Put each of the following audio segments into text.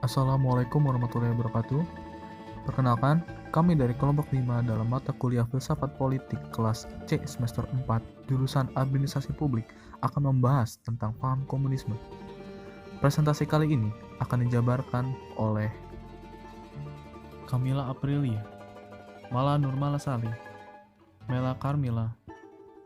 Assalamualaikum warahmatullahi wabarakatuh. Perkenalkan, kami dari kelompok 5 dalam mata kuliah Filsafat Politik kelas C semester 4, jurusan Administrasi Publik akan membahas tentang paham komunisme. Presentasi kali ini akan dijabarkan oleh Kamila Aprilia, Mala Nurmala Salih, Mela Karmila,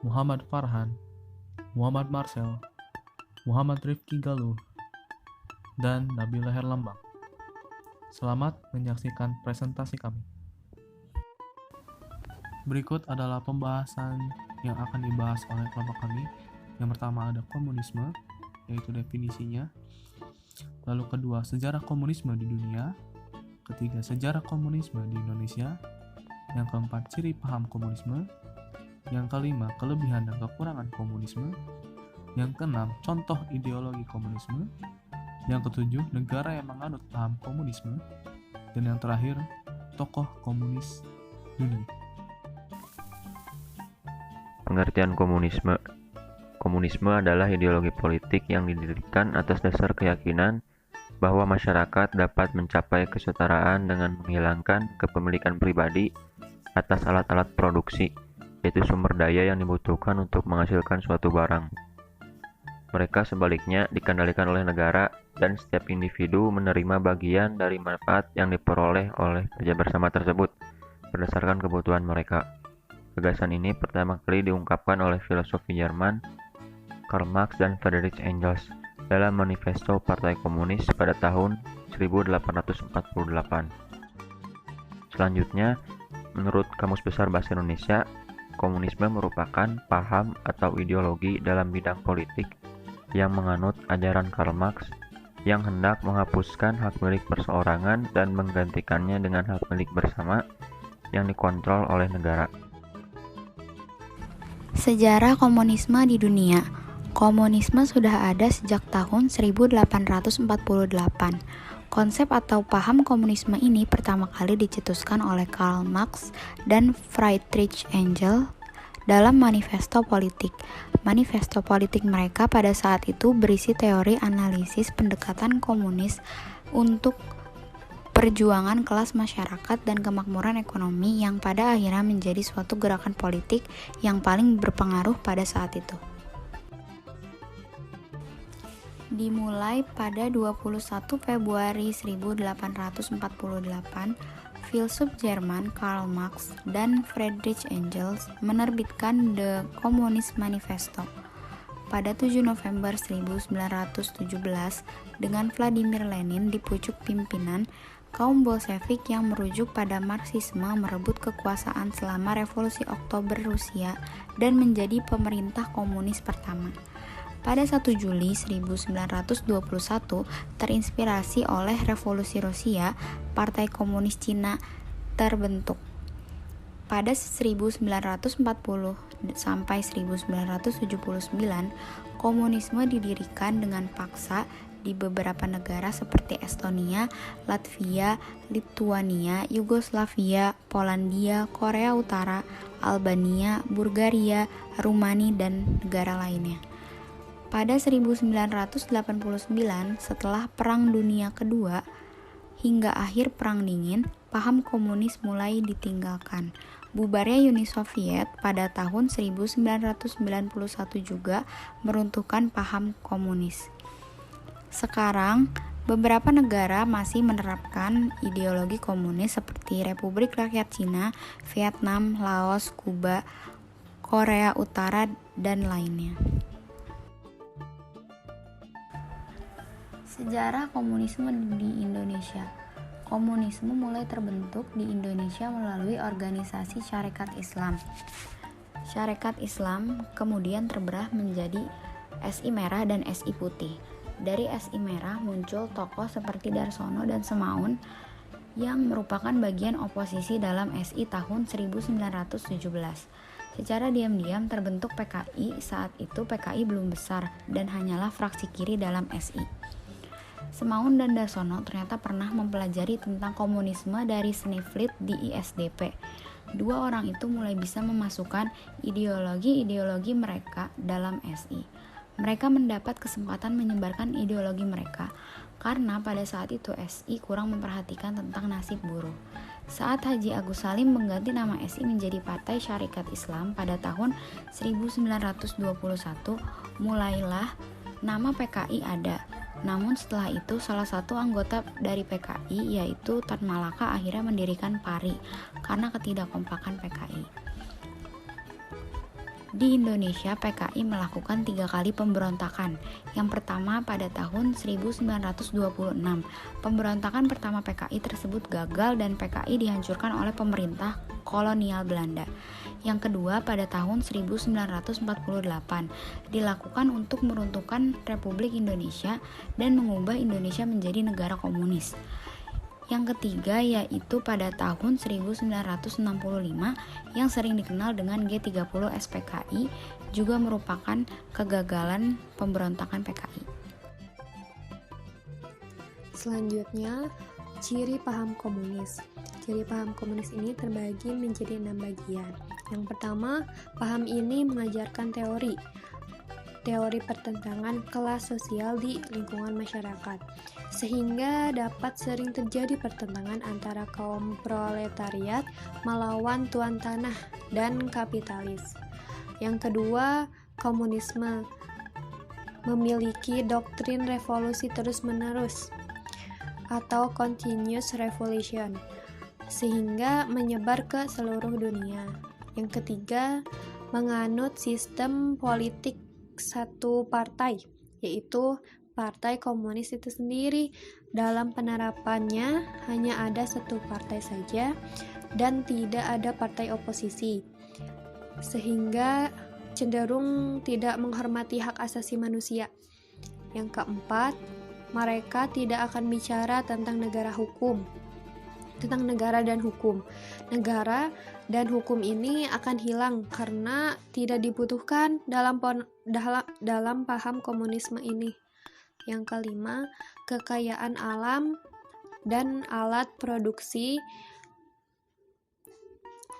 Muhammad Farhan, Muhammad Marcel, Muhammad Rifki Galuh, dan Nabila Herlambang. Selamat menyaksikan presentasi kami. Berikut adalah pembahasan yang akan dibahas oleh kelompok kami. Yang pertama ada komunisme, yaitu definisinya. Lalu kedua, sejarah komunisme di dunia. Ketiga, sejarah komunisme di Indonesia. Yang keempat, ciri paham komunisme. Yang kelima, kelebihan dan kekurangan komunisme. Yang keenam, contoh ideologi komunisme. Yang ketujuh, negara yang menganut paham komunisme. Dan yang terakhir, tokoh komunis dunia. Pengertian komunisme. Komunisme adalah ideologi politik yang didirikan atas dasar keyakinan bahwa masyarakat dapat mencapai kesetaraan dengan menghilangkan kepemilikan pribadi atas alat-alat produksi, yaitu sumber daya yang dibutuhkan untuk menghasilkan suatu barang. Mereka sebaliknya dikendalikan oleh negara dan setiap individu menerima bagian dari manfaat yang diperoleh oleh kerja bersama tersebut berdasarkan kebutuhan mereka. Gagasan ini pertama kali diungkapkan oleh filosofi Jerman Karl Marx dan Friedrich Engels dalam Manifesto Partai Komunis pada tahun 1848. Selanjutnya, menurut Kamus Besar Bahasa Indonesia, komunisme merupakan paham atau ideologi dalam bidang politik yang menganut ajaran Karl Marx yang hendak menghapuskan hak milik perseorangan dan menggantikannya dengan hak milik bersama yang dikontrol oleh negara. Sejarah komunisme di dunia. Komunisme sudah ada sejak tahun 1848. Konsep atau paham komunisme ini pertama kali dicetuskan oleh Karl Marx dan Friedrich Engels dalam manifesto politik. Manifesto politik mereka pada saat itu berisi teori analisis pendekatan komunis untuk perjuangan kelas masyarakat dan kemakmuran ekonomi yang pada akhirnya menjadi suatu gerakan politik yang paling berpengaruh pada saat itu. Dimulai pada 21 Februari 1848, filsuf Jerman Karl Marx dan Friedrich Engels menerbitkan The Communist Manifesto. Pada 7 November 1917, dengan Vladimir Lenin di pucuk pimpinan, kaum Bolshevik yang merujuk pada Marxisme merebut kekuasaan selama Revolusi Oktober Rusia dan menjadi pemerintah komunis pertama. Pada 1 Juli 1921, terinspirasi oleh Revolusi Rusia, Partai Komunis Cina terbentuk. Pada 1940 sampai 1979, komunisme didirikan dengan paksa di beberapa negara seperti Estonia, Latvia, Lituania, Yugoslavia, Polandia, Korea Utara, Albania, Bulgaria, Rumania, dan negara lainnya. Pada 1989, setelah Perang Dunia Kedua hingga akhir Perang Dingin, paham komunis mulai ditinggalkan. Bubarnya Uni Soviet pada tahun 1991 juga meruntuhkan paham komunis. Sekarang, beberapa negara masih menerapkan ideologi komunis seperti Republik Rakyat Cina, Vietnam, Laos, Kuba, Korea Utara, dan lainnya. Sejarah komunisme di Indonesia. Komunisme mulai terbentuk di Indonesia melalui organisasi Syarikat Islam. Syarikat Islam kemudian terbelah menjadi SI Merah dan SI Putih. Dari SI Merah muncul tokoh seperti Darsono dan Semaun yang merupakan bagian oposisi dalam SI tahun 1917. Secara diam-diam terbentuk PKI. Saat itu PKI belum besar dan hanyalah fraksi kiri dalam SI. Semaun dan Darsono ternyata pernah mempelajari tentang komunisme dari Sneflit di ISDP. Dua orang itu mulai bisa memasukkan ideologi-ideologi mereka dalam SI. Mereka mendapat kesempatan menyebarkan ideologi mereka karena pada saat itu SI kurang memperhatikan tentang nasib buruh. Saat Haji Agus Salim mengganti nama SI menjadi Partai Syarikat Islam pada tahun 1921, mulailah nama PKI ada. Namun setelah itu salah satu anggota dari PKI yaitu Tan Malaka akhirnya mendirikan PARI karena ketidakkompakan PKI. Di Indonesia, PKI melakukan 3 kali pemberontakan. Yang pertama pada tahun 1926. Pemberontakan pertama PKI tersebut gagal dan PKI dihancurkan oleh pemerintah kolonial Belanda. Yang kedua pada tahun 1948 dilakukan untuk meruntuhkan Republik Indonesia dan mengubah Indonesia menjadi negara komunis. Yang ketiga yaitu pada tahun 1965 yang sering dikenal dengan G30 SPKI juga merupakan kegagalan pemberontakan PKI. Selanjutnya, ciri paham komunis. Ciri paham komunis ini terbagi menjadi 6 bagian. Yang pertama, paham ini mengajarkan teori pertentangan kelas sosial di lingkungan masyarakat, sehingga dapat sering terjadi pertentangan antara kaum proletariat melawan tuan tanah dan kapitalis. Yang kedua, komunisme memiliki doktrin revolusi terus-menerus atau continuous revolution, sehingga menyebar ke seluruh dunia. Yang ketiga, menganut sistem politik satu partai, yaitu Partai Komunis itu sendiri. Dalam penerapannya hanya ada satu partai saja dan tidak ada partai oposisi, sehingga cenderung tidak menghormati hak asasi manusia. Yang keempat, mereka tidak akan bicara tentang negara dan hukum. Negara dan hukum ini akan hilang karena tidak dibutuhkan dalam paham komunisme ini. Yang kelima, kekayaan alam dan alat produksi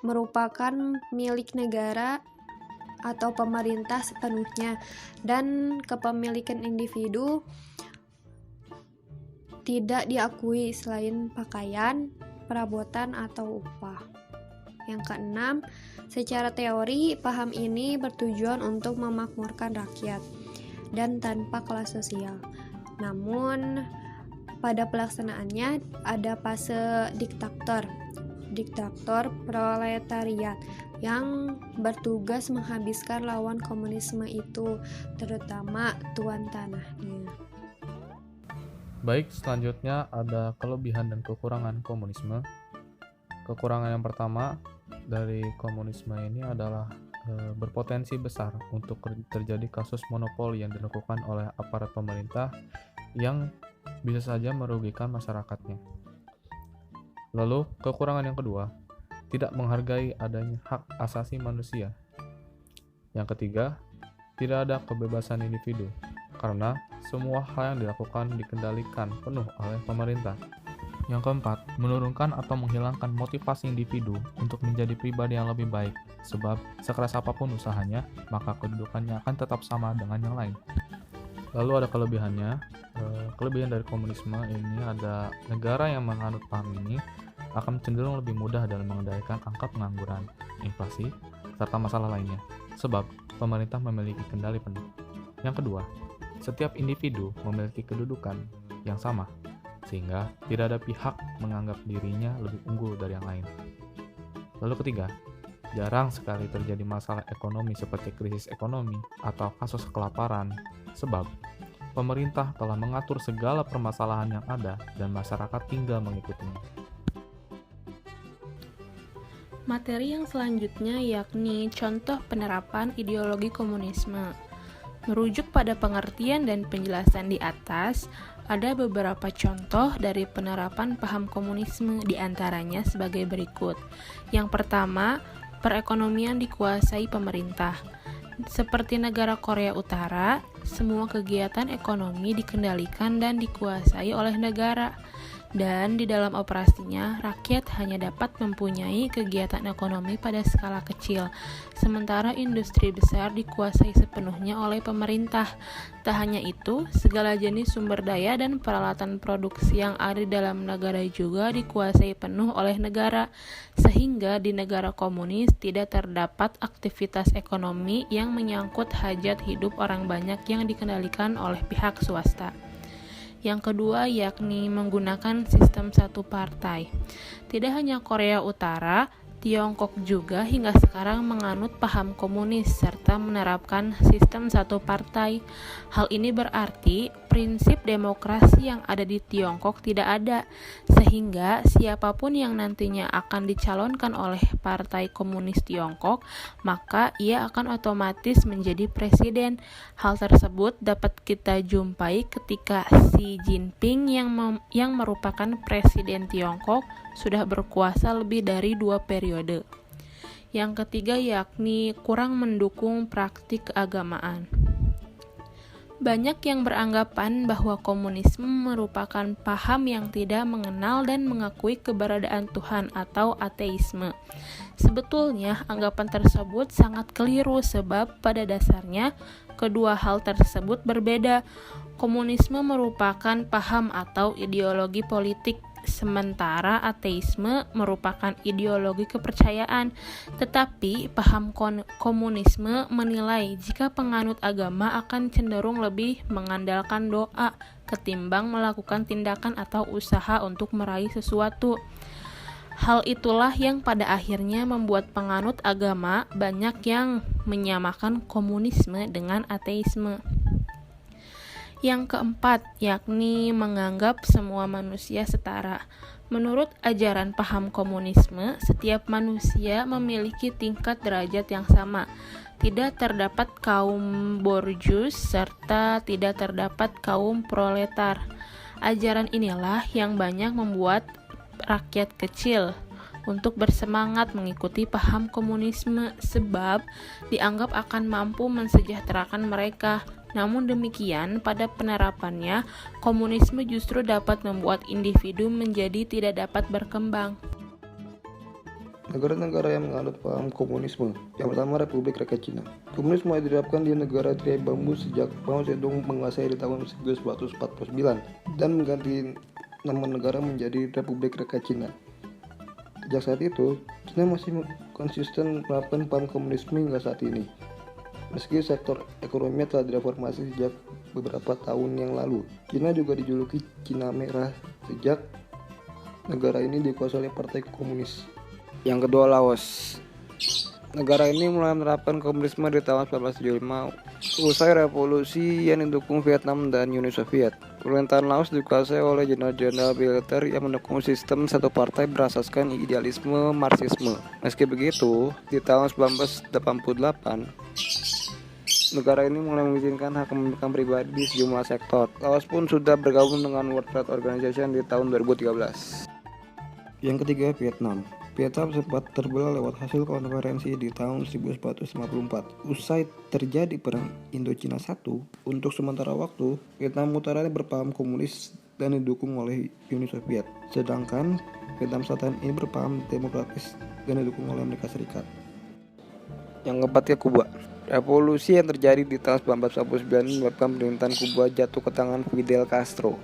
merupakan milik negara atau pemerintah sepenuhnya, dan kepemilikan individu tidak diakui selain pakaian, perabotan, atau upah. Yang keenam, secara teori, paham ini bertujuan untuk memakmurkan rakyat dan tanpa kelas sosial. Namun, pada pelaksanaannya ada fase diktator proletariat yang bertugas menghabiskan lawan komunisme itu, terutama tuan tanahnya. Baik, selanjutnya ada kelebihan dan kekurangan komunisme. Kekurangan yang pertama dari komunisme ini adalah berpotensi besar untuk terjadi kasus monopoli yang dilakukan oleh aparat pemerintah yang bisa saja merugikan masyarakatnya. Lalu, kekurangan yang kedua, tidak menghargai adanya hak asasi manusia. Yang ketiga, tidak ada kebebasan individu, karena semua hal yang dilakukan dikendalikan penuh oleh pemerintah. Yang keempat, menurunkan atau menghilangkan motivasi individu untuk menjadi pribadi yang lebih baik, sebab sekeras apapun usahanya, maka kedudukannya akan tetap sama dengan yang lain. Lalu ada kelebihannya. Kelebihan dari komunisme ini ada negara yang menganut paham ini akan cenderung lebih mudah dalam mengendalikan angka pengangguran, inflasi, serta masalah lainnya, sebab pemerintah memiliki kendali penuh. Yang kedua, setiap individu memiliki kedudukan yang sama, sehingga tidak ada pihak menganggap dirinya lebih unggul dari yang lain. Lalu ketiga, jarang sekali terjadi masalah ekonomi seperti krisis ekonomi atau kasus kelaparan, sebab pemerintah telah mengatur segala permasalahan yang ada dan masyarakat tinggal mengikutinya. Materi yang selanjutnya yakni contoh penerapan ideologi komunisme. Merujuk pada pengertian dan penjelasan di atas, ada beberapa contoh dari penerapan paham komunisme, diantaranya sebagai berikut. Yang pertama, perekonomian dikuasai pemerintah. Seperti negara Korea Utara, semua kegiatan ekonomi dikendalikan dan dikuasai oleh negara. dan di dalam operasinya rakyat hanya dapat mempunyai kegiatan ekonomi pada skala kecil, sementara industri besar dikuasai sepenuhnya oleh pemerintah. Tak hanya itu, segala jenis sumber daya dan peralatan produksi yang ada di dalam negara juga dikuasai penuh oleh negara, sehingga di negara komunis tidak terdapat aktivitas ekonomi yang menyangkut hajat hidup orang banyak yang dikendalikan oleh pihak swasta. Yang kedua yakni menggunakan sistem satu partai. Tidak hanya Korea Utara, Tiongkok juga hingga sekarang menganut paham komunis serta menerapkan sistem satu partai. Hal ini berarti prinsip demokrasi yang ada di Tiongkok tidak ada, sehingga siapapun yang nantinya akan dicalonkan oleh Partai Komunis Tiongkok, maka ia akan otomatis menjadi presiden. Hal tersebut dapat kita jumpai ketika Xi Jinping yang merupakan presiden Tiongkok sudah berkuasa lebih dari 2 periode. Yang ketiga yakni kurang mendukung praktik keagamaan. Banyak yang beranggapan bahwa komunisme merupakan paham yang tidak mengenal dan mengakui keberadaan Tuhan atau ateisme. Sebetulnya, anggapan tersebut sangat keliru sebab pada dasarnya kedua hal tersebut berbeda. Komunisme merupakan paham atau ideologi politik, sementara ateisme merupakan ideologi kepercayaan. Tetapi paham komunisme menilai jika penganut agama akan cenderung lebih mengandalkan doa ketimbang melakukan tindakan atau usaha untuk meraih sesuatu. Hal itulah yang pada akhirnya membuat penganut agama banyak yang menyamakan komunisme dengan ateisme. Yang keempat, yakni menganggap semua manusia setara. Menurut ajaran paham komunisme, setiap manusia memiliki tingkat derajat yang sama. Tidak terdapat kaum borjuis serta tidak terdapat kaum proletar. Ajaran inilah yang banyak membuat rakyat kecil untuk bersemangat mengikuti paham komunisme sebab dianggap akan mampu mensejahterakan mereka. Namun demikian, pada penerapannya, komunisme justru dapat membuat individu menjadi tidak dapat berkembang. Negara-negara yang menganut paham komunisme. Yang pertama, Republik Rakyat Cina. Komunisme diterapkan di negara tirai bambu sejak Mao Zedong menguasai di tahun 1949 dan mengganti nama negara menjadi Republik Rakyat Cina. Sejak saat itu, Cina masih konsisten menerapkan paham komunisme hingga saat ini. Meski sektor ekonomi telah direformasi sejak beberapa tahun yang lalu, Cina juga dijuluki Cina Merah sejak negara ini dikuasai oleh Partai Komunis. Yang kedua, Laos. Negara ini mulai menerapkan komunisme di tahun 1975 usai revolusi yang didukung Vietnam dan Uni Soviet. Pemerintahan Laos dikuasai oleh jenderal-jenderal militer yang mendukung sistem satu partai berasaskan idealisme Marxisme. Meski begitu, di tahun 1988 negara ini mulai mengizinkan hak kepemilikan pribadi di sejumlah sektor. Laos pun sudah bergabung dengan World Trade Organization di tahun 2013. Yang ketiga, Vietnam. Vietnam sempat terbelah lewat hasil konferensi di tahun 1954. Usai terjadi Perang Indochina I, untuk sementara waktu, Vietnam Utara berpaham komunis dan didukung oleh Uni Soviet. Sedangkan Vietnam Selatan ini berpaham demokratis dan didukung oleh Amerika Serikat. Yang keempatnya, Kuba. Revolusi yang terjadi di tahun 1959 menyebabkan pemerintahan Kuba jatuh ke tangan Fidel Castro.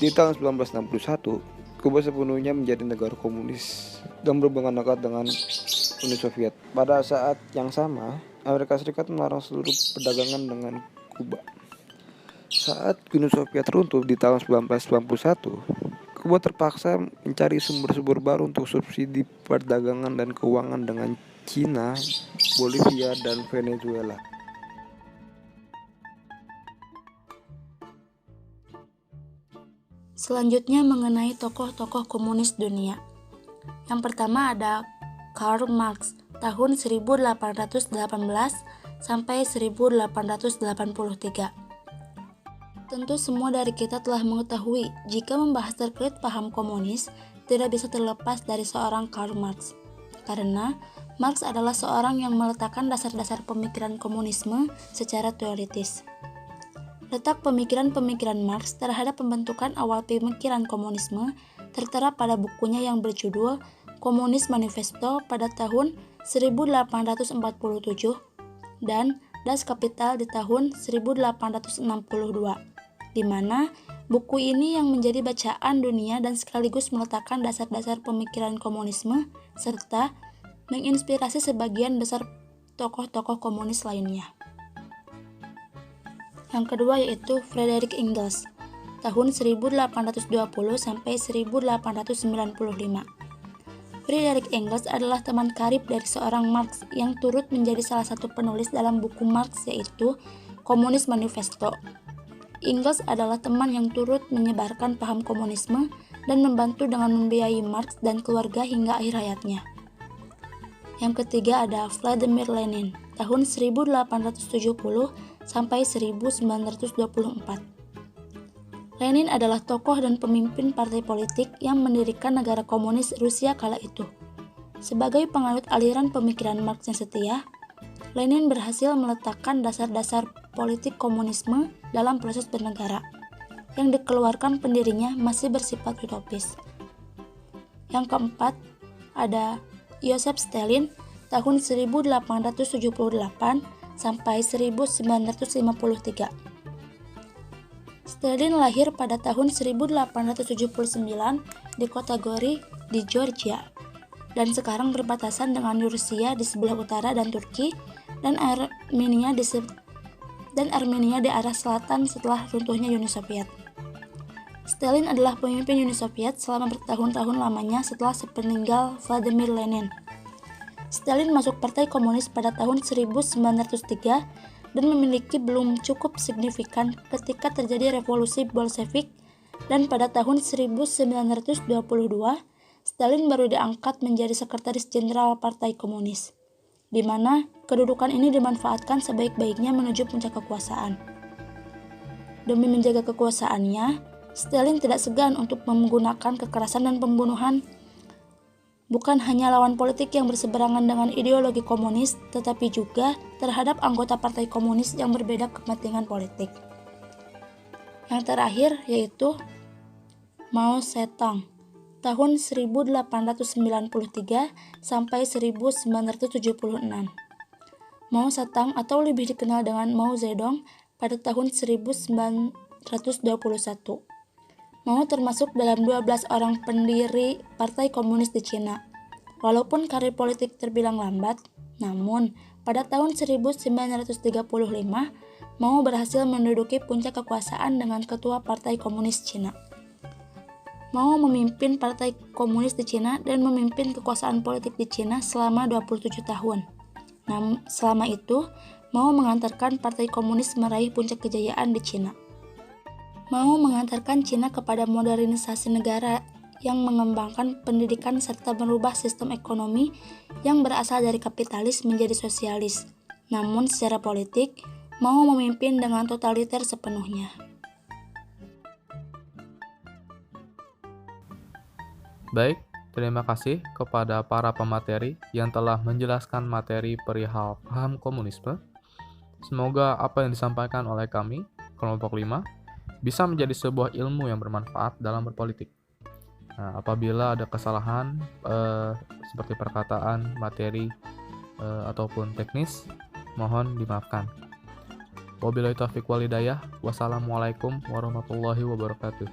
Di tahun 1961, Kuba sepenuhnya menjadi negara komunis dan berhubungan dekat dengan Uni Soviet. Pada saat yang sama, Amerika Serikat melarang seluruh perdagangan dengan Kuba. Saat Uni Soviet runtuh di tahun 1991, Kuba terpaksa mencari sumber-sumber baru untuk subsidi perdagangan dan keuangan dengan Cina, Bolivia, dan Venezuela. Selanjutnya mengenai tokoh-tokoh komunis dunia. Yang pertama ada Karl Marx tahun 1818 sampai 1883. Tentu semua dari kita telah mengetahui jika membahas terkait paham komunis tidak bisa terlepas dari seorang Karl Marx. Karena Marx adalah seorang yang meletakkan dasar-dasar pemikiran komunisme secara teoritis. Letak pemikiran-pemikiran Marx terhadap pembentukan awal pemikiran komunisme tertera pada bukunya yang berjudul Komunis Manifesto pada tahun 1847 dan Das Kapital di tahun 1862, di mana buku ini yang menjadi bacaan dunia dan sekaligus meletakkan dasar-dasar pemikiran komunisme serta menginspirasi sebagian besar tokoh-tokoh komunis lainnya. Yang kedua yaitu Friedrich Engels, tahun 1820 sampai 1895. Friedrich Engels adalah teman karib dari seorang Marx yang turut menjadi salah satu penulis dalam buku Marx yaitu Komunis Manifesto. Engels adalah teman yang turut menyebarkan paham komunisme dan membantu dengan membiayai Marx dan keluarga hingga akhir hayatnya. Yang ketiga ada Vladimir Lenin, tahun 1870 sampai 1924. Lenin adalah tokoh dan pemimpin partai politik yang mendirikan negara komunis Rusia kala itu. Sebagai penganut aliran pemikiran Marx yang setia, Lenin berhasil meletakkan dasar-dasar politik komunisme dalam proses bernegara, yang dikeluarkan pendirinya masih bersifat utopis. Yang keempat, ada Joseph Stalin tahun 1878 sampai 1953. Stalin lahir pada tahun 1879 di kota Gori di Georgia dan sekarang berbatasan dengan Rusia di sebelah utara dan Turki dan Armenia di arah selatan setelah runtuhnya Uni Soviet. Stalin adalah pemimpin Uni Soviet selama bertahun-tahun lamanya setelah sepeninggal Vladimir Lenin. Stalin masuk Partai Komunis pada tahun 1903 dan memiliki belum cukup signifikan ketika terjadi revolusi Bolshevik, dan pada tahun 1922 Stalin baru diangkat menjadi sekretaris jenderal Partai Komunis, di mana kedudukan ini dimanfaatkan sebaik-baiknya menuju puncak kekuasaan. Demi menjaga kekuasaannya, Stalin tidak segan untuk menggunakan kekerasan dan pembunuhan, bukan hanya lawan politik yang berseberangan dengan ideologi komunis, tetapi juga terhadap anggota partai komunis yang berbeda kepentingan politik. Yang terakhir yaitu Mao Zedong, tahun 1893 sampai 1976. Mao Zedong atau lebih dikenal dengan Mao Zedong pada tahun 1921. Mao termasuk dalam 12 orang pendiri Partai Komunis di Cina. Walaupun karir politik terbilang lambat, namun pada tahun 1935 Mao berhasil menduduki puncak kekuasaan dengan ketua Partai Komunis Cina. Mao memimpin Partai Komunis di Cina dan memimpin kekuasaan politik di Cina selama 27 tahun. Namun selama itu, Mao mengantarkan Partai Komunis meraih puncak kejayaan di Cina. Mao mengantarkan Cina kepada modernisasi negara yang mengembangkan pendidikan serta merubah sistem ekonomi yang berasal dari kapitalis menjadi sosialis. Namun secara politik, Mao memimpin dengan totaliter sepenuhnya. Baik, terima kasih kepada para pemateri yang telah menjelaskan materi perihal paham komunisme. Semoga apa yang disampaikan oleh kami, kelompok 5, bisa menjadi sebuah ilmu yang bermanfaat dalam berpolitik. Nah, apabila ada kesalahan seperti perkataan, materi, ataupun teknis, mohon dimaafkan. Wabillahi taufiq wal hidayah. Wassalamualaikum warahmatullahi wabarakatuh.